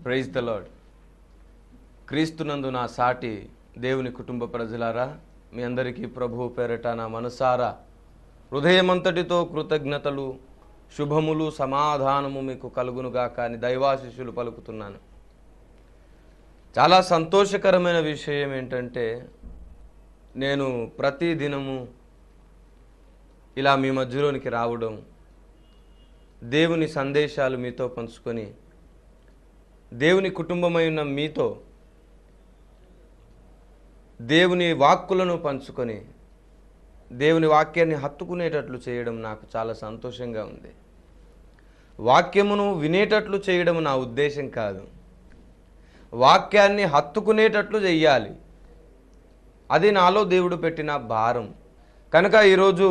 Praise the lord. క్రీస్తునందు నా సాటి దేవుని కుటుంబ ప్రజలారా, మీ అందరికీ ప్రభువు పేరట నా మనసారా హృదయమంతటితో కృతజ్ఞతలు, శుభములు, సమాధానము మీకు కలుగునుగాక అని దైవాశీస్సులు పలుకుతున్నాను. చాలా సంతోషకరమైన విషయం ఏంటంటే, నేను ప్రతి దినము ఇలా మీ మధ్యలోనికి రావడం, దేవుని సందేశాలు మీతో పంచుకొని, దేవుని కుటుంబమై ఉన్న మీతో దేవుని వాక్కులను పంచుకొని దేవుని వాక్యాన్ని హత్తుకునేటట్లు చేయడం నాకు చాలా సంతోషంగా ఉంది. వాక్యమును వినేటట్లు చేయడం నా ఉద్దేశం కాదు, వాక్యాన్ని హత్తుకునేటట్లు చెయ్యాలి. అది నాలో దేవుడు పెట్టిన భారం. కనుక ఈరోజు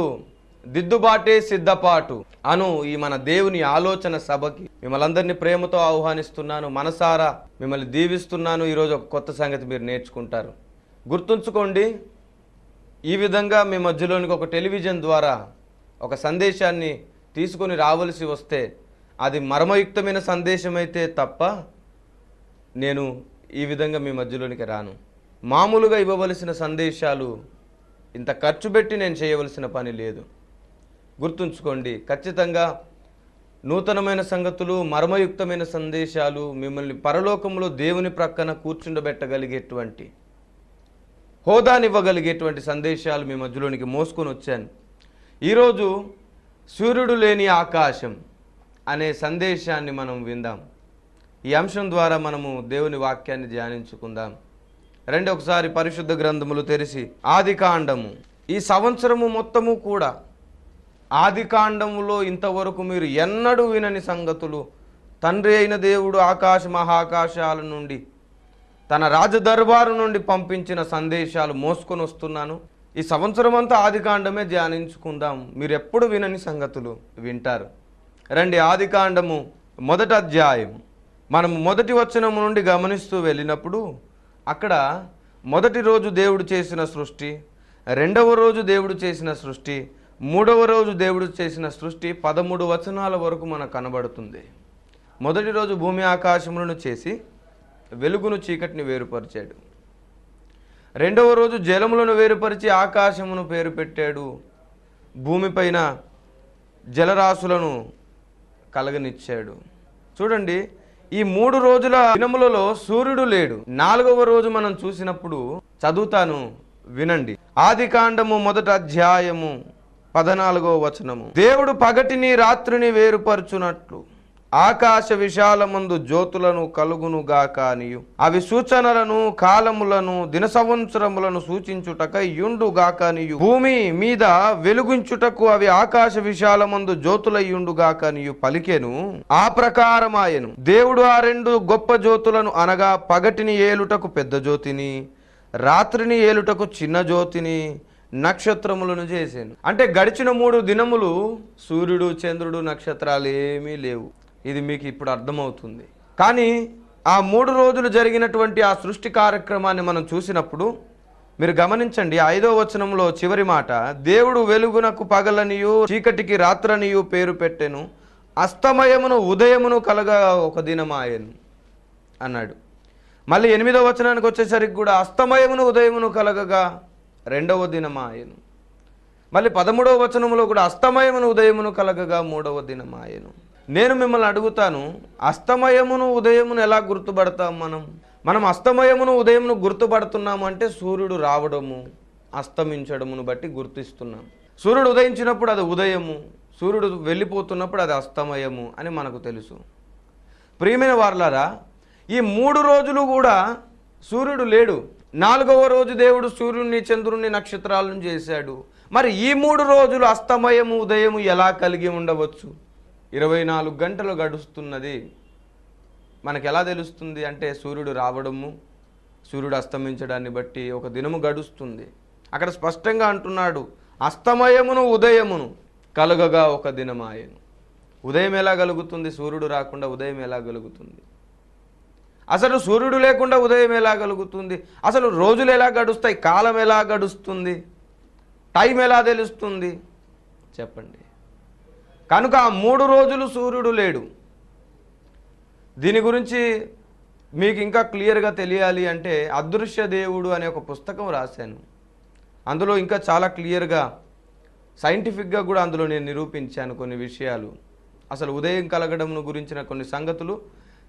దిద్దుబాటే సిద్ధపాటు అను ఈ మన దేవుని ఆలోచన సభకి మిమ్మల్ని అందరినీ ప్రేమతో ఆహ్వానిస్తున్నాను. మనసారా మిమ్మల్ని దీవిస్తున్నాను. ఈరోజు ఒక కొత్త సంగతి మీరు నేర్చుకుంటారు. గుర్తుంచుకోండి, ఈ విధంగా మీ మధ్యలోనికి ఒక టెలివిజన్ ద్వారా ఒక సందేశాన్ని తీసుకొని రావలసి వస్తే అది మర్మయుక్తమైన సందేశం అయితే తప్ప నేను ఈ విధంగా మీ మధ్యలోనికి రాను. మామూలుగా ఇవ్వవలసిన సందేశాలు ఇంత ఖర్చు పెట్టి నేను చేయవలసిన పని లేదు. గుర్తుంచుకోండి, ఖచ్చితంగా నూతనమైన సంగతులు, మర్మయుక్తమైన సందేశాలు, మిమ్మల్ని పరలోకంలో దేవుని ప్రక్కన కూర్చుండబెట్టగలిగేటువంటి, హోదానివ్వగలిగేటువంటి సందేశాలు మీ మధ్యలోనికి మోసుకొని వచ్చాను. ఈరోజు సూర్యుడు లేని ఆకాశం అనే సందేశాన్ని మనం విందాం. ఈ అంశం ద్వారా మనము దేవుని వాక్యాన్ని ధ్యానించుకుందాం. రండి ఒకసారి పరిశుద్ధ గ్రంథములు తెరిచి ఆదికాండము, ఈ సంవత్సరము మొత్తము కూడా ఆదికాండములో ఇంతవరకు మీరు ఎన్నడూ వినని సంగతులు, తండ్రి అయిన దేవుడు ఆకాశ మహాకాశాల నుండి తన రాజదర్బారు నుండి పంపించిన సందేశాలు మోసుకొని వస్తున్నాను. ఈ సంవత్సరం అంతా ఆదికాండమే ధ్యానించుకుందాం. మీరు ఎప్పుడు వినని సంగతులు వింటారు. రండి, ఆదికాండము మొదటి అధ్యాయం మనము మొదటి వచనము నుండి గమనిస్తూ వెళ్ళినప్పుడు అక్కడ మొదటి రోజు దేవుడు చేసిన సృష్టి, రెండవ రోజు దేవుడు చేసిన సృష్టి, మూడవ రోజు దేవుడు చేసిన సృష్టి 13 వచనాల వరకు మనకు కనబడుతుంది. మొదటి రోజు భూమి ఆకాశములను చేసి వెలుగును చీకటిని వేరుపరిచాడు. రెండవ రోజు జలములను వేరుపరిచి ఆకాశమును పేరు పెట్టాడు. భూమిపైన జలరాశులను కలగనిచ్చాడు. చూడండి, ఈ 3 రోజుల దినములలో సూర్యుడు లేడు. 4వ రోజు మనం చూసినప్పుడు చదువుతాను, వినండి. ఆదికాండము మొదటి అధ్యాయము 14వ వచనము. దేవుడు పగటిని రాత్రిని వేరుపరచునట్లు ఆకాశ విశాలమందు జ్యోతులను కలుగును గాక అనియు, అవి సూచనలను, కాలములను, దిన సంవత్సరములను సూచించుటకై యుండు గాక అనియు, భూమి మీద వెలుగుంచుటకు అవి ఆకాశ విశాలమందు జ్యోతులయ్యుండు గాక అనియు పలికెను. ఆ ప్రకారమాయెను. దేవుడు ఆ 2 గొప్ప జ్యోతులను అనగా పగటిని ఏలుటకు పెద్ద జ్యోతిని, రాత్రిని ఏలుటకు చిన్న జ్యోతిని, నక్షత్రములను చేశాను. అంటే గడిచిన 3 దినములు సూర్యుడు, చంద్రుడు, నక్షత్రాలు ఏమీ లేవు. ఇది మీకు ఇప్పుడు అర్థమవుతుంది. కానీ ఆ 3 రోజులు జరిగినటువంటి ఆ సృష్టి కార్యక్రమాన్ని మనం చూసినప్పుడు మీరు గమనించండి, 5వ వచనంలో చివరి మాట, దేవుడు వెలుగునకు పగలనియు చీకటికి రాత్రనియు పేరు పెట్టెను, అస్తమయమును ఉదయమును కలగా ఒక దినమాయెను అన్నాడు. మళ్ళీ 8వ వచనానికి వచ్చేసరికి కూడా అస్తమయమును ఉదయమును కలగగా 2వ దినమాయెను. మళ్ళీ 13వ వచనంలో కూడా అస్తమయమును ఉదయమును కలగగా 3వ దినమాయెను. నేను మిమ్మల్ని అడుగుతాను, అస్తమయమును ఉదయమును ఎలా గుర్తుపడతాం? మనం అస్తమయమును ఉదయమును గుర్తుపడుతున్నాము అంటే సూర్యుడు రావడము, అస్తమించడమును బట్టి గుర్తిస్తున్నాం. సూర్యుడు ఉదయించినప్పుడు అది ఉదయము, సూర్యుడు వెళ్ళిపోతున్నప్పుడు అది అస్తమయము అని మనకు తెలుసు. ప్రియమైన వారలారా, ఈ 3 రోజులు కూడా సూర్యుడు లేడు. 4వ రోజు దేవుడు సూర్యుడిని, చంద్రుడిని, నక్షత్రాలను చేశాడు. మరి ఈ 3 రోజులు అస్తమయము, ఉదయము ఎలా కలిగి ఉండవచ్చు? 24 గంటలు గడుస్తున్నది. మనకు ఎలా తెలుస్తుంది అంటే సూర్యుడు రావడము, సూర్యుడు అస్తమించడాన్ని బట్టి ఒక దినము గడుస్తుంది. అక్కడ స్పష్టంగా అంటున్నాడు, అస్తమయమును ఉదయమును కలుగగా ఒక దినమాయెను. ఉదయం ఎలా కలుగుతుంది? సూర్యుడు రాకుండా ఉదయం ఎలా కలుగుతుంది? అసలు సూర్యుడు లేకుండా ఉదయం ఎలా కలుగుతుంది? అసలు రోజులు ఎలా గడుస్తాయి? కాలం ఎలా గడుస్తుంది? టైం ఎలా తెలుస్తుంది? చెప్పండి. కనుక ఆ 3 రోజులు సూర్యుడు లేడు. దీని గురించి మీకు ఇంకా క్లియర్గా తెలియాలి అంటే అదృశ్య దేవుడు అనే ఒక పుస్తకం రాశాను. అందులో ఇంకా చాలా క్లియర్గా సైంటిఫిక్గా కూడా అందులో నేను నిరూపించాను కొన్ని విషయాలు. అసలు ఉదయం కలగడం గురించిన కొన్ని సంగతులు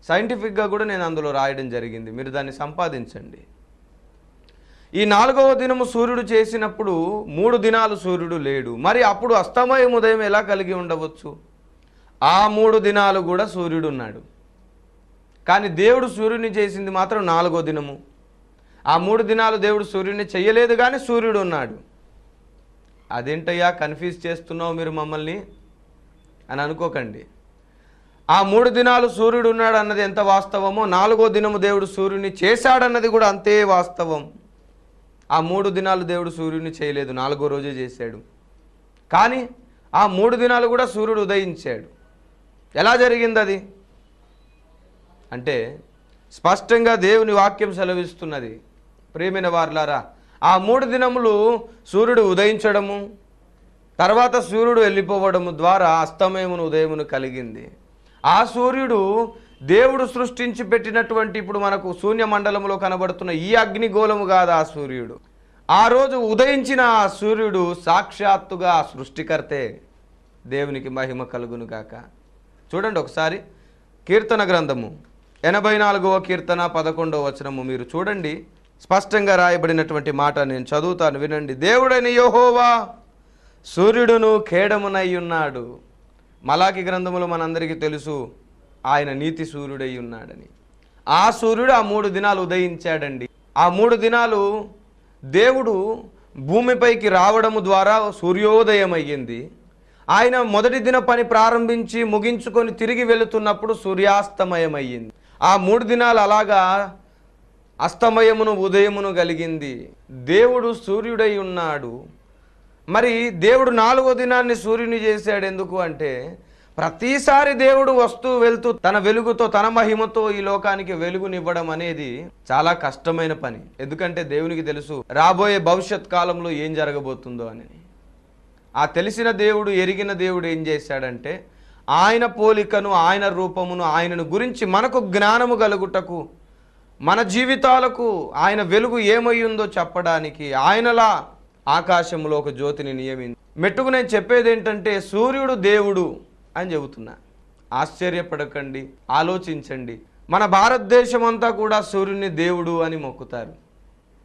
సైంటిఫిక్గా కూడా నేను అందులో రాయడం జరిగింది. మీరు దాన్ని సంపాదించండి. ఈ 4వ దినము సూర్యుడు చేసినప్పుడు 3 దినాలు సూర్యుడు లేడు. మరి అప్పుడు అస్తమయం ఉదయం ఎలా కలిగి ఉండవచ్చు? ఆ 3 దినాలు కూడా సూర్యుడు ఉన్నాడు. కానీ దేవుడు సూర్యుని చేసింది మాత్రం 4వ దినము. ఆ 3 దినాలు దేవుడు సూర్యుని చెయ్యలేదు, కానీ సూర్యుడు ఉన్నాడు. అదేంటయ్యా కన్ఫ్యూజ్ చేస్తున్నావు మీరు మమ్మల్ని అని అనుకోకండి. ఆ 3 దినాలు సూర్యుడు ఉన్నాడు అన్నది ఎంత వాస్తవమో, 4వ దినము దేవుడు సూర్యుని చేశాడన్నది కూడా అంతే వాస్తవం. ఆ 3 దినాలు దేవుడు సూర్యుని చేయలేదు, 4వ రోజే చేశాడు. కానీ ఆ 3 దినాలు కూడా సూర్యుడు ఉదయించాడు. ఎలా జరిగింది అది అంటే స్పష్టంగా దేవుని వాక్యం సెలవిస్తున్నది. ప్రియమైన వారలారా, ఆ 3 దినములు సూర్యుడు ఉదయించడము, తర్వాత సూర్యుడు వెళ్ళిపోవడము ద్వారా అస్తమయమును ఉదయమును కలిగింది. ఆ సూర్యుడు దేవుడు సృష్టించి పెట్టినటువంటి ఇప్పుడు మనకు శూన్యమండలంలో కనబడుతున్న ఈ అగ్నిగోళము కాదు ఆ సూర్యుడు. ఆ రోజు ఉదయించిన ఆ సూర్యుడు సాక్షాత్తుగా సృష్టికర్తే. దేవునికి మహిమ కలుగును గాక. చూడండి ఒకసారి కీర్తన గ్రంథము 84వ కీర్తన 11వ వచనము మీరు చూడండి. స్పష్టంగా రాయబడినటువంటి మాట నేను చదువుతాను, వినండి. దేవుడైన యెహోవా సూర్యుడును ఖేడమునై ఉన్నాడు. మలాకి గ్రంథములో మనందరికీ తెలుసు ఆయన నీతి సూర్యుడై ఉన్నాడని. ఆ సూర్యుడు ఆ 3 దినాలు ఉదయించాడండి. ఆ 3 దినాలు దేవుడు భూమిపైకి రావడము ద్వారా సూర్యోదయం అయ్యింది. ఆయన మొదటి దిన పని ప్రారంభించి ముగించుకొని తిరిగి వెళుతున్నప్పుడు సూర్యాస్తమయం అయ్యింది. ఆ 3 దినాలు అలాగా అస్తమయమును ఉదయమును కలిగింది. దేవుడు సూర్యుడై ఉన్నాడు. మరి దేవుడు 4వ దినాన్ని సూర్యుని చేశాడు. ఎందుకు అంటే ప్రతిసారి దేవుడు వస్తూ వెళ్తూ తన వెలుగుతో తన మహిమతో ఈ లోకానికి వెలుగునివ్వడం అనేది చాలా కష్టమైన పని. ఎందుకంటే దేవునికి తెలుసు రాబోయే భవిష్యత్ కాలంలో ఏం జరగబోతుందో అని. ఆ తెలిసిన దేవుడు, ఎరిగిన దేవుడు ఏం చేశాడంటే ఆయన పోలికను, ఆయన రూపమును, ఆయనను గురించి మనకు జ్ఞానము కలుగుటకు, మన జీవితాలకు ఆయన వెలుగు ఏమై ఉందో చెప్పడానికి ఆయనలా ఆకాశంలో ఒక జ్యోతిని నియమించి మెట్టుకు నేను చెప్పేది ఏంటంటే సూర్యుడు దేవుడు అని చెబుతున్నా. ఆశ్చర్యపడకండి, ఆలోచించండి. మన భారతదేశం అంతా కూడా సూర్యుని దేవుడు అని మొక్కుతారు.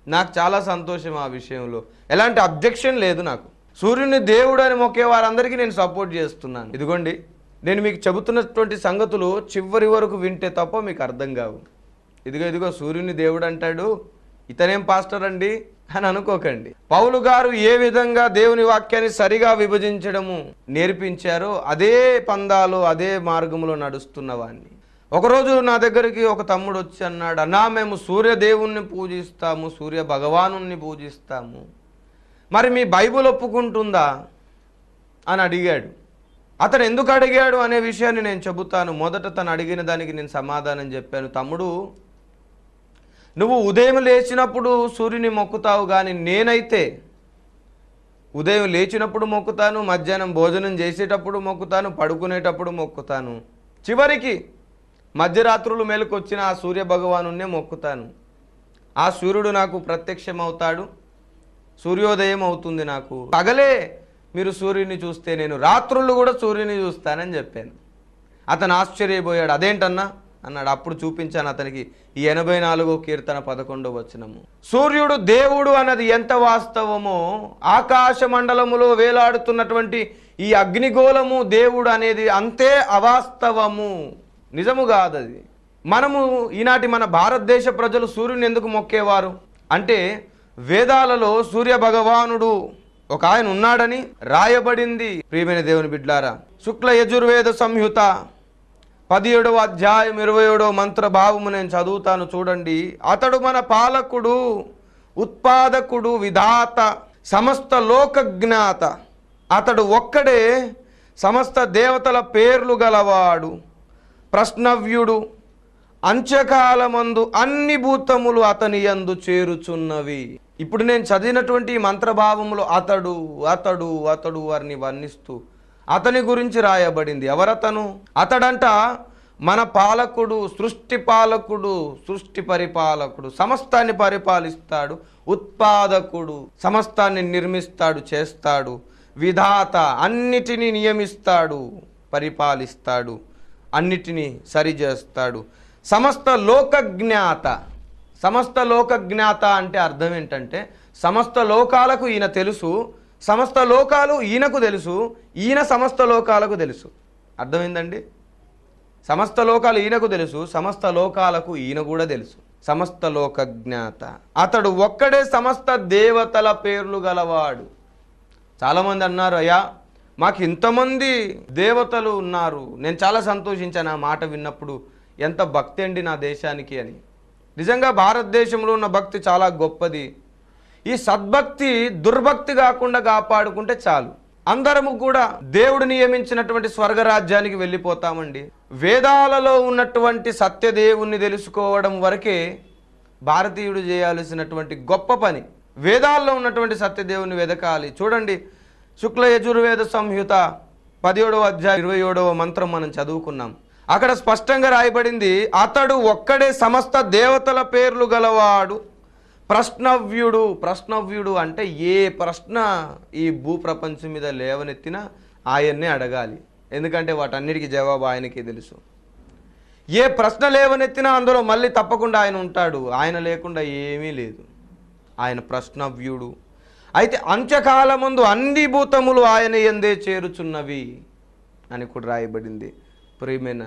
నాకు చాలా సంతోషం ఆ విషయంలో. ఎలాంటి అబ్జెక్షన్ లేదు నాకు. సూర్యుని దేవుడు అని మొక్కే వారందరికీ నేను సపోర్ట్ చేస్తున్నాను. ఇదిగోండి, నేను మీకు చెబుతున్నటువంటి సంగతులు చివరి వరకు వింటే తప్ప మీకు అర్థం కావు. ఇదిగో సూర్యుని దేవుడు అంటాడు, ఇతనేం పాస్టర్ అండి అని అనుకోకండి. పౌలు గారు ఏ విధంగా దేవుని వాక్యాన్ని సరిగా విభజించడము నేర్పించారో అదే పందాలో అదే మార్గంలో నడుస్తున్న వాడిని. ఒకరోజు నా దగ్గరికి ఒక తమ్ముడు వచ్చి అన్నాడు, అన్నా మేము సూర్యదేవుణ్ణి పూజిస్తాము, సూర్య భగవానుణ్ణి పూజిస్తాము, మరి మీ బైబిల్ ఒప్పుకుంటుందా అని అడిగాడు. అతను ఎందుకు అడిగాడు అనే విషయాన్ని నేను చెబుతాను. మొదట తను అడిగిన దానికి నేను సమాధానం చెప్పాను. తమ్ముడు, నువ్వు ఉదయం లేచినప్పుడు సూర్యుని మొక్కుతావు, కానీ నేనైతే ఉదయం లేచినప్పుడు మొక్కుతాను, మధ్యాహ్నం భోజనం చేసేటప్పుడు మొక్కుతాను, పడుకునేటప్పుడు మొక్కుతాను, చివరికి మధ్యరాత్రులు మేలుకొచ్చిన ఆ సూర్య భగవానున్నే మొక్కుతాను. ఆ సూర్యుడు నాకు ప్రత్యక్షమవుతాడు, సూర్యోదయం అవుతుంది. నాకు పగలే మీరు సూర్యుని చూస్తే నేను రాత్రులు కూడా సూర్యుని చూస్తానని చెప్పాను. అతను ఆశ్చర్యపోయాడు. అదేంటన్నా అన్నాడు. అప్పుడు చూపించాను అతనికి ఈ 84వ కీర్తన 11వ వచనము. సూర్యుడు దేవుడు అన్నది ఎంత వాస్తవమో, ఆకాశ మండలములో వేలాడుతున్నటువంటి ఈ అగ్నిగోళము దేవుడు అనేది అంతే అవాస్తవము, నిజము కాదది. మనము ఈనాటి మన భారతదేశ ప్రజలు సూర్యుని ఎందుకు మొక్కేవారు అంటే వేదాలలో సూర్య భగవానుడు ఒక ఆయన ఉన్నాడని రాయబడింది. ప్రియమైన దేవుని బిడ్లారా, శుక్ల యజుర్వేద సంహిత 17వ అధ్యాయం 27వ మంత్ర భావము నేను చదువుతాను, చూడండి. అతడు మన పాలకుడు, ఉత్పాదకుడు, విధాత, సమస్త లోకజ్ఞాత. అతడు ఒక్కడే సమస్త దేవతల పేర్లు గలవాడు, ప్రశ్నవ్యుడు. అంత్యకాలమందు అన్ని భూతములు అతని యందు చేరుచున్నవి. ఇప్పుడు నేను చదివినటువంటి మంత్రభావములో అతడు అతడు అతడు వారిని వర్ణిస్తూ అతని గురించి రాయబడింది. ఎవరతను? అతడంట మన పాలకుడు, సృష్టి పాలకుడు, సృష్టి పరిపాలకుడు, సమస్తాన్ని పరిపాలిస్తాడు. ఉత్పాదకుడు, సమస్తాన్ని నిర్మిస్తాడు, చేస్తాడు. విధాత, అన్నిటినీ నియమిస్తాడు, పరిపాలిస్తాడు, అన్నిటినీ సరిచేస్తాడు. సమస్త లోకజ్ఞాత. సమస్త లోకజ్ఞాత అంటే అర్థం ఏంటంటే సమస్త లోకాలకు ఈయన తెలుసు, సమస్త లోకాలు ఈయనకు తెలుసు, ఈయన సమస్త లోకాలకు తెలుసు. అర్థమైందండి? సమస్త లోకాలు ఈయనకు తెలుసు, సమస్త లోకాలకు ఈయన కూడా తెలుసు. సమస్త లోకజ్ఞాత. అతడు ఒక్కడే సమస్త దేవతల పేర్లు గలవాడు. చాలామంది అన్నారు, అయ్యా మాకు ఇంతమంది దేవతలు ఉన్నారు. నేను చాలా సంతోషించాను ఆ మాట విన్నప్పుడు. ఎంత భక్తి అండి నా దేశానికి అని. నిజంగా భారతదేశంలో ఉన్న భక్తి చాలా గొప్పది. ఈ సద్భక్తి దుర్భక్తి కాకుండా కాపాడుకుంటే చాలు. అందరము కూడా దేవుడు నియమించినటువంటి స్వర్గరాజ్యానికి వెళ్ళిపోతామండి. వేదాలలో ఉన్నటువంటి సత్యదేవుణ్ణి తెలుసుకోవడం వరకే భారతీయుడు చేయాల్సినటువంటి గొప్ప పని. వేదాల్లో ఉన్నటువంటి సత్యదేవుని వెదకాలి. చూడండి, శుక్ల యజుర్వేద సంహిత 17వ అధ్యాయం 27వ మంత్రం మనం చదువుకున్నాం. అక్కడ స్పష్టంగా రాయబడింది, అతడు ఒక్కడే సమస్త దేవతల పేర్లు గలవాడు, ప్రశ్నవ్యుడు. ప్రశ్నవ్యుడు అంటే ఏ ప్రశ్న ఈ భూప్రపంచం మీద లేవనెత్తినా ఆయన్నే అడగాలి. ఎందుకంటే వాటన్నిటికీ జవాబు ఆయనకే తెలుసు. ఏ ప్రశ్న లేవనెత్తినా అందులో మళ్ళీ తప్పకుండా ఆయన ఉంటాడు. ఆయన లేకుండా ఏమీ లేదు. ఆయన ప్రశ్నవ్యుడు. అయితే అంత్యకాలమందు అన్ని భూతములు ఆయన యందే చేరుచున్నవి అని కూడా రాయబడింది. ప్రియమైన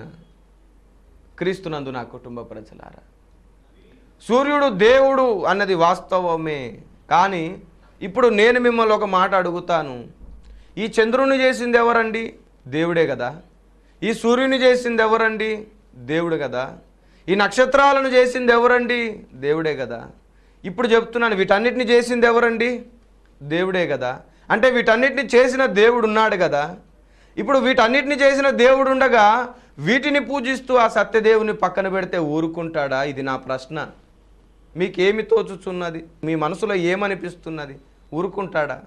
క్రీస్తునందు నా కుటుంబ ప్రజలారా, సూర్యుడు దేవుడు అన్నది వాస్తవమే. కానీ ఇప్పుడు నేను మిమ్మల్ని ఒక మాట అడుగుతాను. ఈ చంద్రుని చేసింది ఎవరండి? దేవుడే కదా. ఈ సూర్యుని చేసింది ఎవరండి? దేవుడు కదా. ఈ నక్షత్రాలను చేసింది ఎవరండి? దేవుడే కదా. ఇప్పుడు చెప్తున్నాను, వీటన్నిటిని చేసింది ఎవరండి? దేవుడే కదా. అంటే వీటన్నిటిని చేసిన దేవుడు ఉన్నాడు కదా. ఇప్పుడు వీటన్నిటిని చేసిన దేవుడు ఉండగా వీటిని పూజిస్తూ ఆ సత్యదేవుని పక్కన పెడితే ఊరుకుంటాడా? ఇది నా ప్రశ్న. మీకేమి తోచుచున్నది? మీ మనసులో ఏమనిపిస్తున్నది? ఊరుకుంటాడా?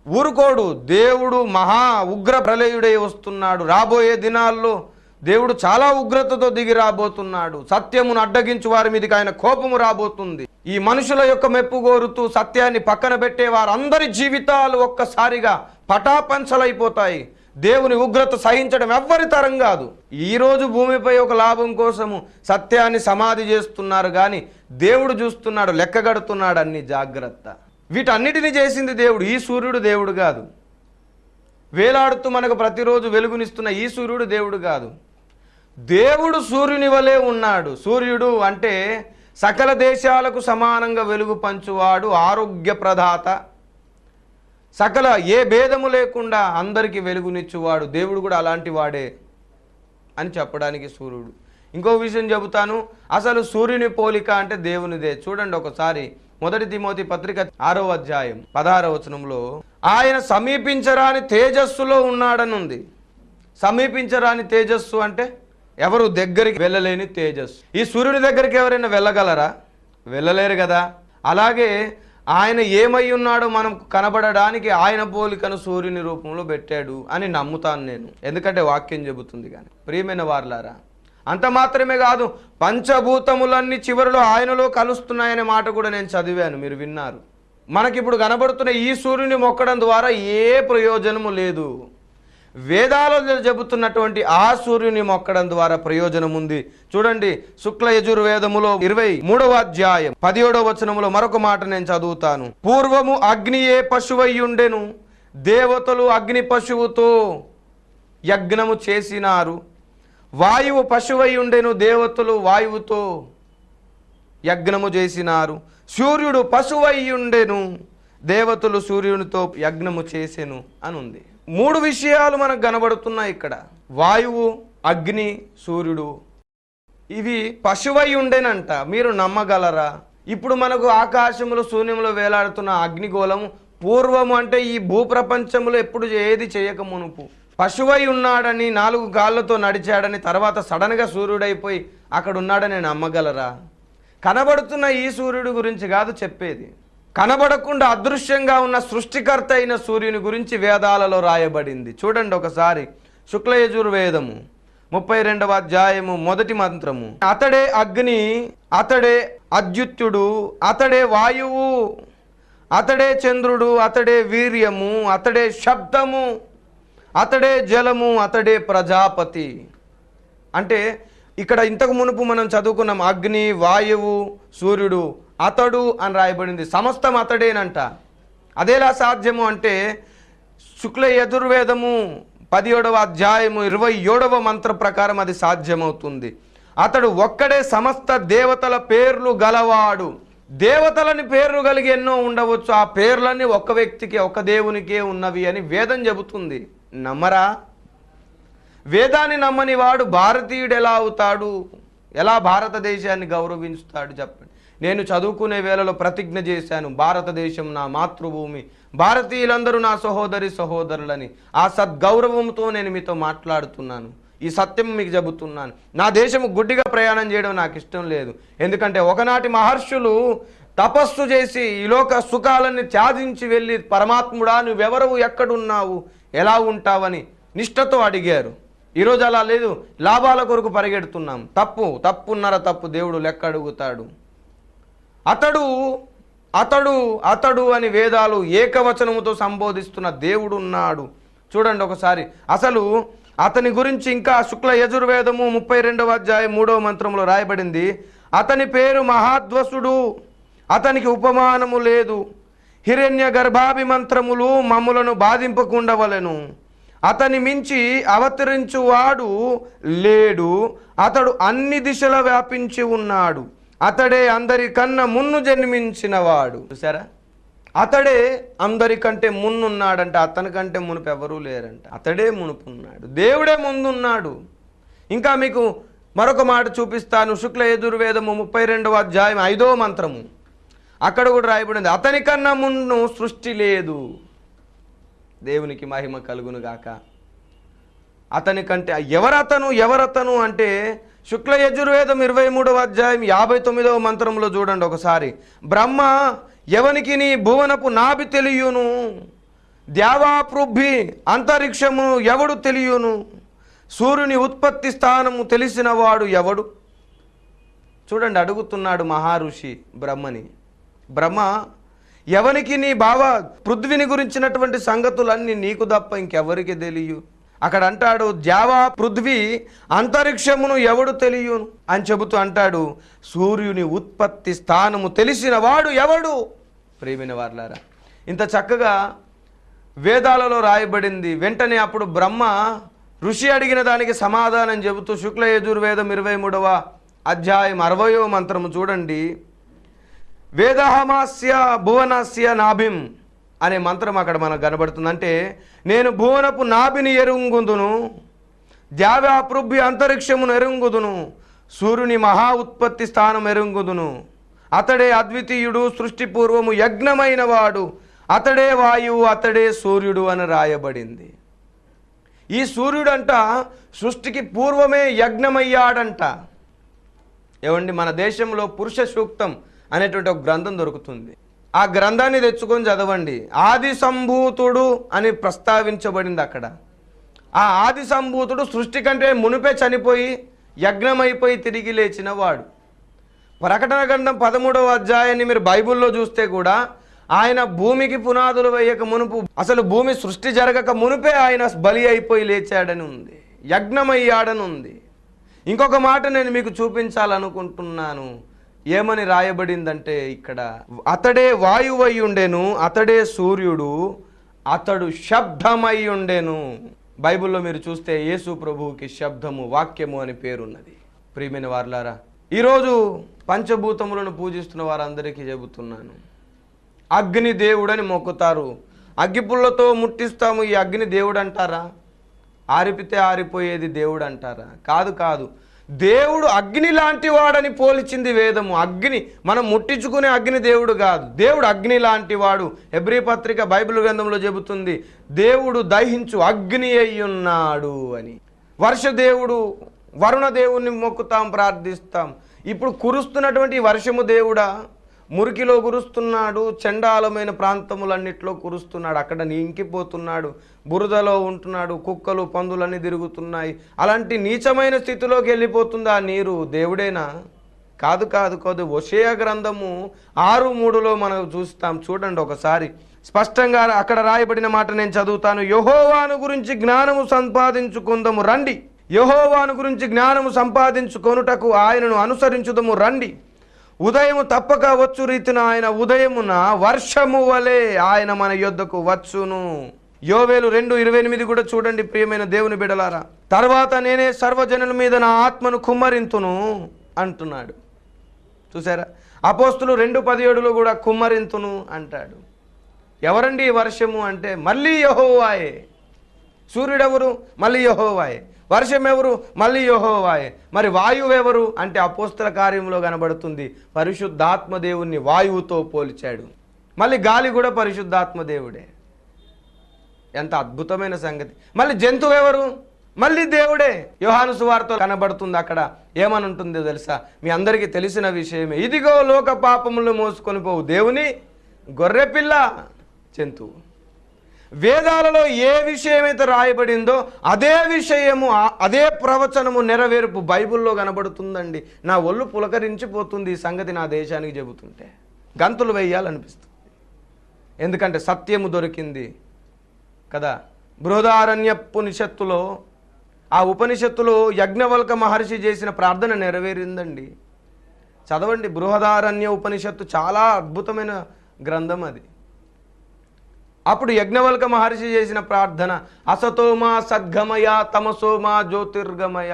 ఊరుకోడు. దేవుడు మహా ఉగ్ర ప్రళయుడై వస్తున్నాడు. రాబోయే దినాల్లో దేవుడు చాలా ఉగ్రతతో దిగి రాబోతున్నాడు. సత్యమును అడ్డగించు వారి మీదకి ఆయన కోపము రాబోతుంది. ఈ మనుషుల యొక్క మెప్పు కోరుతూ సత్యాన్ని పక్కన పెట్టే వారందరి జీవితాలు ఒక్కసారిగా పటాపంచలైపోతాయి. దేవుని ఉగ్రత సహించడం ఎవ్వరి తరం కాదు. ఈరోజు భూమిపై ఒక లాభం కోసము సత్యాన్ని సమాధి చేస్తున్నారు, కానీ దేవుడు చూస్తున్నాడు, లెక్కగడుతున్నాడు అన్ని. జాగ్రత్త. వీటన్నిటిని చేసింది దేవుడు. ఈ సూర్యుడు దేవుడు కాదు. వేలాడుతూ మనకు ప్రతిరోజు వెలుగునిస్తున్న ఈ సూర్యుడు దేవుడు కాదు. దేవుడు సూర్యుని వలె ఉన్నాడు. సూర్యుడు అంటే సకల దేశాలకు సమానంగా వెలుగు పంచువాడు, ఆరోగ్య ప్రదాత, సకల ఏ భేదము లేకుండా అందరికీ వెలుగునిచ్చువాడు. దేవుడు కూడా అలాంటి వాడే అని చెప్పడానికి సూర్యుడు. ఇంకో విషయం చెబుతాను. అసలు సూర్యుని పోలిక అంటే దేవునిదే. చూడండి ఒకసారి 1 తిమోతి పత్రిక 6వ అధ్యాయం 16వ వచనంలో, ఆయన సమీపించరాని తేజస్సులో ఉన్నాడనుంది. సమీపించరాని తేజస్సు అంటే ఎవరు దగ్గరికి వెళ్ళలేని తేజస్సు. ఈ సూర్యుని దగ్గరికి ఎవరైనా వెళ్ళగలరా? వెళ్ళలేరు కదా. అలాగే ఆయన ఏమై ఉన్నాడో మనం కనబడడానికి ఆయన పోలికను సూర్యుని రూపంలో పెట్టాడు అని నమ్ముతాను నేను. ఎందుకంటే వాక్యం చెబుతుంది. కానీ ప్రియమైన వారలారా, అంత మాత్రమే కాదు, పంచభూతములన్నీ చివరిలో ఆయనలో కలుస్తున్నాయనే మాట కూడా నేను చదివాను, మీరు విన్నారు. మనకిప్పుడు కనబడుతున్న ఈ సూర్యుని మొక్కడం ద్వారా ఏ ప్రయోజనము లేదు. వేదాలలో చెబుతున్నటువంటి ఆ సూర్యుని మొక్కడం ద్వారా ప్రయోజనం ఉంది. చూడండి, శుక్ల యజుర్వేదములో 23వ అధ్యాయం 17వ వచనములో మరొక మాట నేను చదువుతాను. పూర్వము అగ్నియే పశువయ్యుండెను, దేవతలు అగ్ని పశువుతో యజ్ఞము చేసినారు. వాయువు పశువయ్యుండెను, దేవతలు వాయువుతో యజ్ఞము చేసినారు. సూర్యుడు పశువయ్యుండెను, దేవతలు సూర్యునితో యజ్ఞము చేసెను అని ఉంది. 3 విషయాలు మనకు కనబడుతున్నాయి ఇక్కడ. వాయువు, అగ్ని, సూర్యుడు. ఇవి పశువై ఉండేనంట. మీరు నమ్మగలరా? ఇప్పుడు మనకు ఆకాశంలో శూన్యంలో వేలాడుతున్న అగ్నిగోళం పూర్వము అంటే ఈ భూప్రపంచంలో ఎప్పుడు ఏది చేయక మునుపు పశువై ఉన్నాడని, 4 కాళ్ళతో నడిచాడని, తర్వాత సడన్గా సూర్యుడైపోయి అక్కడ ఉన్నాడని నమ్మగలరా? కనబడుతున్న ఈ సూర్యుడి గురించి కాదు చెప్పేది. కనబడకుండా అదృశ్యంగా ఉన్న సృష్టికర్త అయిన సూర్యుని గురించి వేదాలలో రాయబడింది. చూడండి ఒకసారి, శుక్ల యజుర్వేదము 32వ అధ్యాయము మొదటి మంత్రము. అతడే అగ్ని, అతడే అద్యుత్యుడు, అతడే వాయువు, అతడే చంద్రుడు, అతడే వీర్యము, అతడే శబ్దము, అతడే జలము, అతడే ప్రజాపతి. అంటే ఇక్కడ ఇంతకు మునుపు మనం చదువుకున్నాం, అగ్ని, వాయువు, సూర్యుడు, అతడు అని రాయబడింది. సమస్తం అతడేనంట. అదేలా సాధ్యము అంటే శుక్ల యజుర్వేదము 17వ అధ్యాయము 27వ మంత్ర ప్రకారం అది సాధ్యమవుతుంది. అతడు ఒక్కడే సమస్త దేవతల పేర్లు గలవాడు. దేవతలని పేర్లు కలిగి ఎన్నో ఉండవచ్చు, ఆ పేర్లన్నీ ఒక్క వ్యక్తికి, ఒక దేవునికే ఉన్నవి అని వేదం చెబుతుంది. నమ్మరా? వేదాన్ని నమ్మని వాడు భారతీయుడు ఎలా అవుతాడు? ఎలా భారతదేశాన్ని గౌరవించుతాడు చెప్పండి. నేను చదువుకునే వేళలో ప్రతిజ్ఞ చేశాను, భారతదేశం నా మాతృభూమి, భారతీయులందరూ నా సహోదరి సహోదరులని. ఆ సద్గౌరవంతో నేను మీతో మాట్లాడుతున్నాను. ఈ సత్యం మీకు చెబుతున్నాను. నా దేశము గుడ్డిగా ప్రయాణం చేయడం నాకు ఇష్టం లేదు. ఎందుకంటే ఒకనాటి మహర్షులు తపస్సు చేసి ఈ లోక సుఖాలన్నీ త్యాజించి వెళ్ళి, పరమాత్ముడా నువ్వెవరవు, ఎక్కడున్నావు, ఎలా ఉంటావని నిష్ఠతో అడిగారు. ఈరోజు అలా లేదు, లాభాల కొరకు పరిగెడుతున్నాం. తప్పున్నర తప్పు దేవుడు లెక్క అడుగుతాడు. అతడు అతడు అతడు అని వేదాలు ఏకవచనముతో సంబోధిస్తున్న దేవుడు ఉన్నాడు. చూడండి ఒకసారి, అసలు అతని గురించి ఇంకా శుక్ల యజుర్వేదము 32వ అధ్యాయం 3వ మంత్రంలో రాయబడింది. అతని పేరు మహాద్వసుడు, అతనికి ఉపమానము లేదు. హిరణ్య గర్భాభిమంత్రములు మమ్ములను బాధింపకుండవలెను. అతని మించి అవతరించువాడు లేడు. అతడు అన్ని దిశల వ్యాపించి ఉన్నాడు. అతడే అందరికన్నా మున్ను జన్మించినవాడు. చూసారా? అతడే అందరికంటే మున్నున్నాడంట. అతనికంటే మునుపు ఎవరూ లేరంట. అతడే మునుపున్నాడు, దేవుడే ముందున్నాడు. ఇంకా మీకు మరొక మాట చూపిస్తాను. శుక్ల యజుర్వేదము 32వ అధ్యాయం 5వ మంత్రము, అక్కడ కూడా రాయబడింది, అతనికన్నా మున్ను సృష్టి లేదు. దేవునికి మహిమ కలుగును గాక. అతనికంటే ఎవరతను అంటే శుక్ల యజుర్వేదం 23వ అధ్యాయం 59వ మంత్రంలో చూడండి ఒకసారి. బ్రహ్మ ఎవనికి నీ భువనపు నాభి తెలియును, ద్యావాపృభ్వి అంతరిక్షము ఎవడు తెలియును, సూర్యుని ఉత్పత్తి స్థానము తెలిసిన వాడు ఎవడు? చూడండి, అడుగుతున్నాడు మహారుషి బ్రహ్మని. బ్రహ్మ, ఎవనికి నీ పృథ్వీని గురించినటువంటి సంగతులన్నీ నీకు తప్ప ఇంకెవరికి తెలియు. అక్కడ అంటాడు, జావా పృథ్వీ అంతరిక్షమును ఎవడు తెలియను అని చెబుతూ అంటాడు, సూర్యుని ఉత్పత్తి స్థానము తెలిసిన వాడు ఎవడు? ప్రియమైన వారలారా, ఇంత చక్కగా వేదాలలో రాయబడింది. వెంటనే అప్పుడు బ్రహ్మ ఋషి అడిగిన దానికి సమాధానం చెబుతూ శుక్ల యజుర్వేదం 23వ అధ్యాయం 60వ మంత్రము చూడండి. వేదహమాస్య భువనస్య నాభిం అనే మంత్రం అక్కడ మనకు కనబడుతుంది. అంటే నేను భువనపు నాభిని ఎరుంగుదును, ద్యావాపృభ్వి అంతరిక్షమును ఎరుంగుదును, సూర్యుని మహా ఉత్పత్తి స్థానం ఎరుంగుదును. అతడే అద్వితీయుడు, సృష్టి పూర్వము యజ్ఞమైన వాడు, అతడే వాయువు, అతడే సూర్యుడు అని రాయబడింది. ఈ సూర్యుడంట సృష్టికి పూర్వమే యజ్ఞమయ్యాడంట. ఏమండి, మన దేశంలో పురుష సూక్తం అనేటువంటి ఒక గ్రంథం దొరుకుతుంది. ఆ గ్రంథాన్ని తెచ్చుకొని చదవండి. ఆది సంభూతుడు అని ప్రస్తావించబడింది అక్కడ. ఆ ఆది సంభూతుడు సృష్టి కంటే మునిపే చనిపోయి యజ్ఞమైపోయి తిరిగి లేచిన వాడు. ప్రకటన గ్రంథం 13వ అధ్యాయాన్ని మీరు బైబిల్లో చూస్తే కూడా ఆయన భూమికి పునాదులు వేయక మునుపు, అసలు భూమి సృష్టి జరగక మునిపే ఆయన బలి అయిపోయి లేచాడని ఉంది, యజ్ఞమయ్యాడని ఉంది. ఇంకొక మాట నేను మీకు చూపించాలనుకుంటున్నాను. ఏమని రాయబడిందంటే ఇక్కడ, అతడే వాయువై ఉండెను, అతడే సూర్యుడు, అతడు శబ్దమై ఉండెను. బైబిల్లో మీరు చూస్తే యేసు ప్రభువుకి శబ్దము, వాక్యము అని పేరున్నది. ప్రియమైన వారలారా, ఈరోజు పంచభూతములను పూజిస్తున్న వారందరికీ చెబుతున్నాను, అగ్ని దేవుడని మొక్కుతారు. అగ్గిపుల్లతో ముట్టిస్తాము, ఈ అగ్ని దేవుడు అంటారా? ఆరిపితే ఆరిపోయేది దేవుడు అంటారా? కాదు. దేవుడు అగ్ని లాంటి వాడని పోల్చింది వేదము. అగ్ని మనం ముట్టించుకునే అగ్ని దేవుడు కాదు, దేవుడు అగ్ని లాంటి వాడు. హెబ్రీ పత్రిక బైబిల్ గ్రంథంలో చెబుతుంది, దేవుడు దహించు అగ్ని అయ్యున్నాడు అని. వర్ష దేవుడు, వరుణ దేవుణ్ణి మొక్కుతాం, ప్రార్థిస్తాం. ఇప్పుడు కురుస్తున్నటువంటి వర్షము దేవుడా, మురికిలో కురుస్తున్నాడు, చండాలమైన ప్రాంతములన్నిట్లో కురుస్తున్నాడు, అక్కడ ఇంకిపోతున్నాడు, బురదలో ఉంటున్నాడు, కుక్కలు పందులన్నీ తిరుగుతున్నాయి. అలాంటి నీచమైన స్థితిలోకి వెళ్ళిపోతుంది ఆ నీరు. దేవుడేనా? కాదు కాదు కాదు. హోషేయ గ్రంథము 6:3లో మనం చూస్తాం. చూడండి ఒకసారి స్పష్టంగా అక్కడ రాయబడిన మాట నేను చదువుతాను. యెహోవాను గురించి జ్ఞానము సంపాదించుకుందము రండి, యెహోవాను గురించి జ్ఞానము సంపాదించుకొనుటకు ఆయనను అనుసరించుదము రండి. ఉదయము తప్పక వచ్చు రీతిన ఆయన ఉదయమున వర్షము వలె ఆయన మన యొద్దకు వచ్చును. యోవేలు 2:28 కూడా చూడండి ప్రియమైన దేవుని బిడలారా. తర్వాత నేనే సర్వజనుల మీద నా ఆత్మను కుమ్మరింతును అంటున్నాడు. చూసారా? అపోస్తులు 2:17లో కూడా కుమ్మరింతును అంటాడు. ఎవరండి ఈ వర్షము అంటే మళ్ళీ యెహోవాయే. సూర్యుడెవరు? మళ్ళీ యెహోవాయే. వర్షం ఎవరు? మళ్ళీ యెహోవాయే. మరి వాయువు ఎవరు అంటే అపోస్తల కార్యంలో కనబడుతుంది. పరిశుద్ధాత్మ దేవుణ్ణి వాయువుతో పోల్చాడు. మళ్ళీ గాలి కూడా పరిశుద్ధాత్మ దేవుడే. ఎంత అద్భుతమైన సంగతి. మళ్ళీ జంతువు ఎవరు? మళ్ళీ దేవుడే. యోహాను సువార్తలో కనబడుతుంది. అక్కడ ఏమని ఉంటుందో తెలుసా? మీ అందరికీ తెలిసిన విషయమే. ఇదిగో లోక పాపములు మోసుకొని పోవు దేవుని గొర్రెపిల్ల, జంతువు. వేదాలలో ఏ విషయమైతే రాయబడిందో అదే విషయము, అదే ప్రవచనము నెరవేర్పు బైబిల్లో కనబడుతుందండి. నా ఒళ్ళు పులకరించిపోతుంది ఈ సంగతి నా దేశానికి చెబుతుంటే. గంతులు వేయాలనిపిస్తుంది. ఎందుకంటే సత్యము దొరికింది కదా. బృహదారణ్యోపనిషత్తులో, ఆ ఉపనిషత్తులో యజ్ఞవల్క మహర్షి చేసిన ప్రార్థన నెరవేరిందండి. చదవండి. బృహదారణ్య ఉపనిషత్తు చాలా అద్భుతమైన గ్రంథం అది. అప్పుడు యజ్ఞవల్క మహర్షి చేసిన ప్రార్థన అసతోమా సద్గమయ తమసోమా జ్యోతిర్గమయ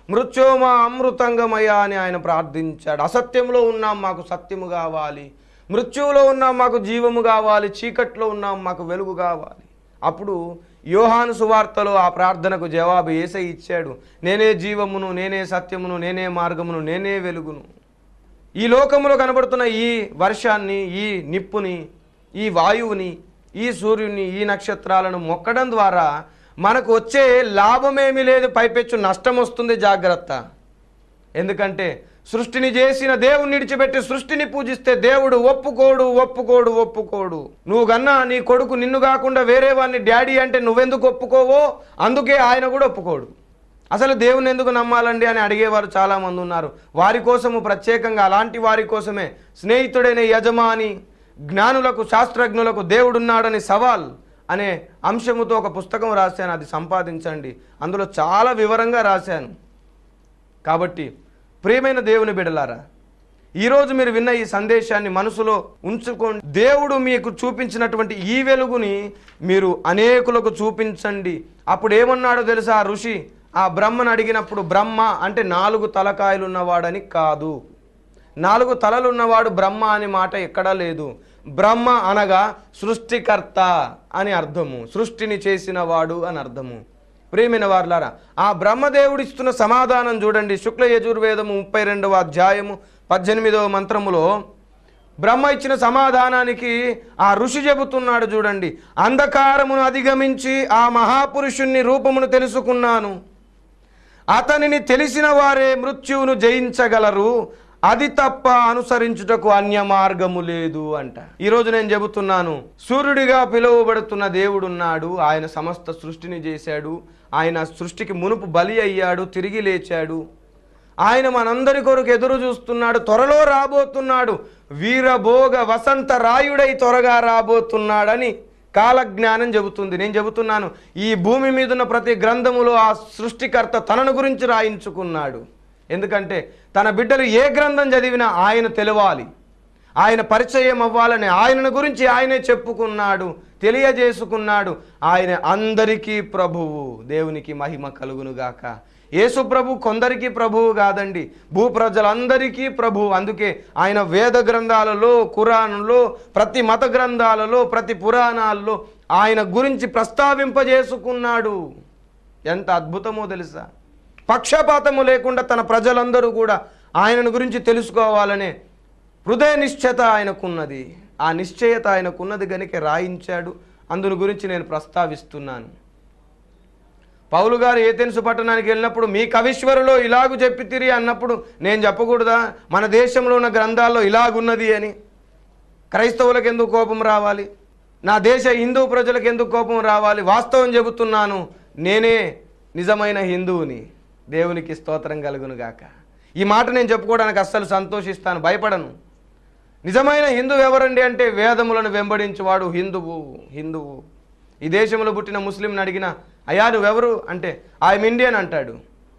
మృత్యోమా అమృతంగమయ అని ఆయన ప్రార్థించాడు. అసత్యంలో ఉన్నాం, మాకు సత్యము కావాలి. మృత్యువులో ఉన్నాం, మాకు జీవము కావాలి. చీకట్లో ఉన్నాం, మాకు వెలుగు కావాలి. అప్పుడు యోహాను సువార్తలో ఆ ప్రార్థనకు జవాబు యేసయ్య ఇచ్చాడు. నేనే జీవమును, నేనే సత్యమును, నేనే మార్గమును, నేనే వెలుగును. ఈ లోకములో కనబడుతున్న ఈ వర్షాన్ని, ఈ నిప్పుని, ఈ వాయువుని, ఈ సూర్యుని, ఈ నక్షత్రాలను మొక్కడం ద్వారా మనకు వచ్చే లాభమేమీ లేదు, పైపెచ్చు నష్టం వస్తుంది. జాగ్రత్త. ఎందుకంటే సృష్టిని చేసిన దేవుణ్ణి విడిచిపెట్టి సృష్టిని పూజిస్తే దేవుడు ఒప్పుకోడు, ఒప్పుకోడు, ఒప్పుకోడు. నువ్వు గన్నా నీ కొడుకు నిన్ను కాకుండా వేరే వాడిని డాడీ అంటే నువ్వెందుకు ఒప్పుకోవో అందుకే ఆయన కూడా ఒప్పుకోడు. అసలు దేవుని ఎందుకు నమ్మాలండి అని అడిగేవారు చాలామంది ఉన్నారు. వారి కోసము ప్రత్యేకంగా, అలాంటి వారి కోసమే స్నేహితుడైన యజమాని, జ్ఞానులకు, శాస్త్రజ్ఞులకు దేవుడున్నాడని సవాల్ అనే అంశముతో ఒక పుస్తకం రాశాను. అది సంపాదించండి. అందులో చాలా వివరంగా రాశాను. కాబట్టి ప్రియమైన దేవుని బిడ్డలారా, ఈరోజు మీరు విన్న ఈ సందేశాన్ని మనసులో ఉంచుకోండి. దేవుడు మీకు చూపించినటువంటి ఈ వెలుగుని మీరు అనేకులకు చూపించండి. అప్పుడు ఏమన్నాడో తెలుసా? ఆ ఋషి ఆ బ్రహ్మను అడిగినప్పుడు, బ్రహ్మ అంటే 4 తలకాయలు ఉన్నవాడని కాదు. 4 తలలు ఉన్నవాడు బ్రహ్మ అనే మాట ఎక్కడా లేదు. బ్రహ్మ అనగా సృష్టికర్త అని అర్థము, సృష్టిని చేసిన వాడు అని అర్థము. ప్రియమైన వారులారా, ఆ బ్రహ్మదేవుడు ఇస్తున్న సమాధానం చూడండి. శుక్ల యజుర్వేదము 32వ అధ్యాయము 18వ మంత్రములో బ్రహ్మ ఇచ్చిన సమాధానానికి ఆ ఋషి చెబుతున్నాడు చూడండి. అంధకారమును అధిగమించి ఆ మహాపురుషుణ్ణి రూపమును తెలుసుకున్నాను. అతనిని తెలిసిన వారే మృత్యువును జయించగలరు, అది తప్ప అనుసరించుటకు అన్య మార్గము లేదు అంట. ఈరోజు నేను చెబుతున్నాను, సూర్యుడిగా పిలువబడుతున్న దేవుడున్నాడు. ఆయన సమస్త సృష్టిని చేశాడు. ఆయన సృష్టికి మునుపు బలి అయ్యాడు, తిరిగి లేచాడు. ఆయన మనందరి కొరకు ఎదురు చూస్తున్నాడు. త్వరలో రాబోతున్నాడు. వీరభోగ వసంత రాయుడై త్వరగా రాబోతున్నాడని కాలజ్ఞానం చెబుతుంది. నేను చెబుతున్నాను, ఈ భూమి మీద ఉన్న ప్రతి గ్రంథములో ఆ సృష్టికర్త తనను గురించి రాయించుకున్నాడు. ఎందుకంటే తన బిడ్డలు ఏ గ్రంథం చదివినా ఆయన తెలవాలి, ఆయన పరిచయం అవ్వాలని ఆయనను గురించి ఆయనే చెప్పుకున్నాడు, తెలియజేసుకున్నాడు. ఆయన అందరికీ ప్రభువు. దేవునికి మహిమ కలుగునుగాక. యేసు ప్రభు కొందరికి ప్రభువు కాదండి, భూప్రజలందరికీ ప్రభువు. అందుకే ఆయన వేద గ్రంథాలలో, ఖురాన్లో, ప్రతి మత గ్రంథాలలో, ప్రతి పురాణాల్లో ఆయన గురించి ప్రస్తావింపజేసుకున్నాడు. ఎంత అద్భుతమో తెలుసా? పక్షపాతము లేకుండా తన ప్రజలందరూ కూడా ఆయనను గురించి తెలుసుకోవాలనే హృదయ నిశ్చయత ఆయనకున్నది. ఆ నిశ్చయత ఆయనకున్నది కనుక రాయించాడు. అందుని గురించి నేను ప్రస్తావిస్తున్నాను. పౌలు గారు ఏథెన్సు పట్టణానికి వెళ్ళినప్పుడు మీ కవీశ్వరులో ఇలాగు చెప్పితిరి అన్నప్పుడు నేను చెప్పకూడదా మన దేశంలో ఉన్న గ్రంథాల్లో ఇలాగున్నది అని? క్రైస్తవులకు ఎందుకు కోపం రావాలి? నా దేశ హిందూ ప్రజలకు ఎందుకు కోపం రావాలి? వాస్తవం చెబుతున్నాను, నేనే నిజమైన హిందువుని. దేవునికి స్తోత్రం కలుగును గాక. ఈ మాట నేను చెప్పుకోవడానికి అస్సలు సంతోషిస్తాను, భయపడను. నిజమైన హిందువు ఎవరండి అంటే వేదములను వెంబడించేవాడు హిందువు. ఈ దేశంలో పుట్టిన ముస్లింని అడిగిన, అయ్యా నువ్వెవరు అంటే ఐఎమ్ ఇండియన్ అంటాడు.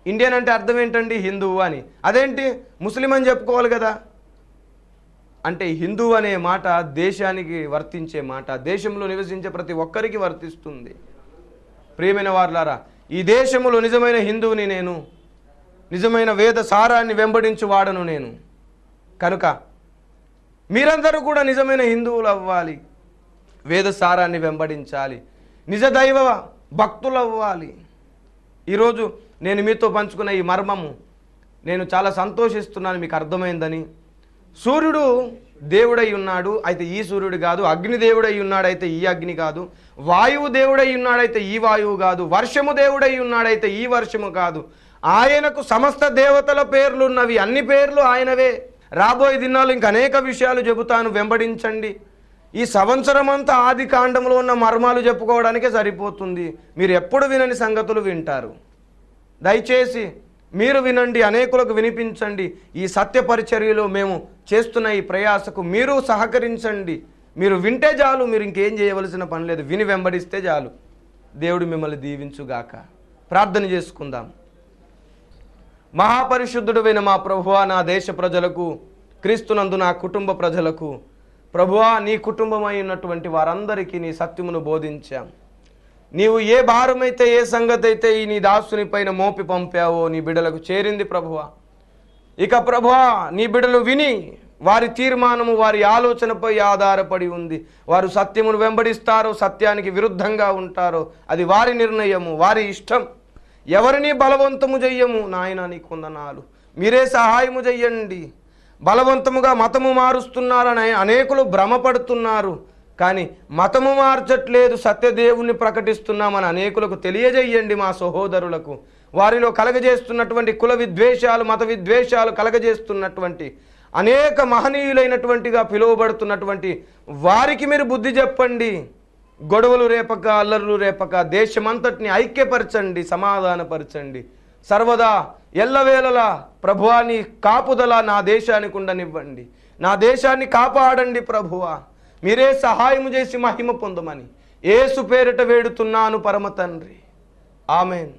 ఇండియన్ అంటే అర్థం ఏంటండి? హిందువు అని. అదేంటి ముస్లిం అని చెప్పుకోవాలి కదా. అంటే హిందువు అనే మాట దేశానికి వర్తించే మాట, దేశంలో నివసించే ప్రతి ఒక్కరికి వర్తిస్తుంది. ప్రియమైన వారులారా, ఈ దేశంలో నిజమైన హిందువుని నేను, నిజమైన వేద సారాన్ని వెంబడించువాడను నేను. కనుక మీరందరూ కూడా నిజమైన హిందువులు అవ్వాలి, వేద సారాన్ని వెంబడించాలి, నిజ దైవ భక్తులు అవ్వాలి. ఈరోజు నేను మీతో పంచుకున్న ఈ మర్మము నేను చాలా సంతోషిస్తున్నాను, మీకు అర్థమైందని. సూర్యుడు దేవుడై ఉన్నాడు, అయితే ఈ సూర్యుడు కాదు. అగ్ని దేవుడై ఉన్నాడు, అయితే ఈ అగ్ని కాదు. వాయువు దేవుడై ఉన్నాడైతే ఈ వాయువు కాదు. వర్షము దేవుడై ఉన్నాడైతే ఈ వర్షము కాదు. ఆయనకు సమస్త దేవతల పేర్లు ఉన్నవి, అన్ని పేర్లు ఆయనవే. రాబోయే దినాలు ఇంక అనేక విషయాలు చెబుతాను, వెంబడించండి. ఈ సంవత్సరం అంతా ఆది కాండంలో ఉన్న మర్మాలు చెప్పుకోవడానికే సరిపోతుంది. మీరు ఎప్పుడు వినని సంగతులు వింటారు. దయచేసి మీరు వినండి, అనేకులకు వినిపించండి. ఈ సత్య పరిచర్యలో మేము చేస్తున్న ఈ ప్రయాసకు మీరు సహకరించండి. మీరు వింటే చాలు, మీరు ఇంకేం చేయవలసిన పని లేదు, విని వెంబడిస్తే చాలు. దేవుడు మిమ్మల్ని దీవించుగాక. ప్రార్థన చేసుకుందాం. మహాపరిశుద్ధుడైన మా ప్రభువా, నా దేశ ప్రజలకు, క్రీస్తునందు నా కుటుంబ ప్రజలకు, ప్రభువా నీ కుటుంబమై ఉన్నటువంటి వారందరికీ నీ సత్యమును బోధించాం. నీవు ఏ భారమైతే, ఏ సంగతి అయితే ఈ నీ దాసుని పైన మోపి పంపావో నీ బిడ్డలకు చేరింది ప్రభువా. ఇక ప్రభువా నీ బిడ్డలు విని వారి తీర్మానము వారి ఆలోచనపై ఆధారపడి ఉంది. వారు సత్యమును వెంబడిస్తారో, సత్యానికి విరుద్ధంగా ఉంటారో అది వారి నిర్ణయము, వారి ఇష్టం. ఎవరిని బలవంతము చెయ్యము. నాయన నీ కొందనాలు, మీరే సహాయము చెయ్యండి. బలవంతముగా మతము మారుస్తున్నారని అనేకులు భ్రమపడుతున్నారు, కానీ మతము మార్చట్లేదు, సత్యదేవుని ప్రకటిస్తున్నామని అనేకులకు తెలియజేయండి. మా సహోదరులకు వారిలో కలగజేస్తున్నటువంటి కుల విద్వేషాలు, మత విద్వేషాలు కలగజేస్తున్నటువంటి అనేక మహనీయులైనటువంటిగా పిలువబడుతున్నటువంటి వారికి మీరు బుద్ధి చెప్పండి. గొడవలు రేపక, అల్లర్లు రేపక దేశమంతటిని ఐక్యపరచండి, సమాధానపరచండి. సర్వదా ఎల్లవేళలా ప్రభువా నీ కాపుదల నా దేశానికి ఉండనివ్వండి. నా దేశాన్ని కాపాడండి ప్రభువా. మీరే సహాయము చేసి మహిమ పొందమని యేసు పేరిట వేడుతున్నాను పరమ తండ్రి. ఆమెన్.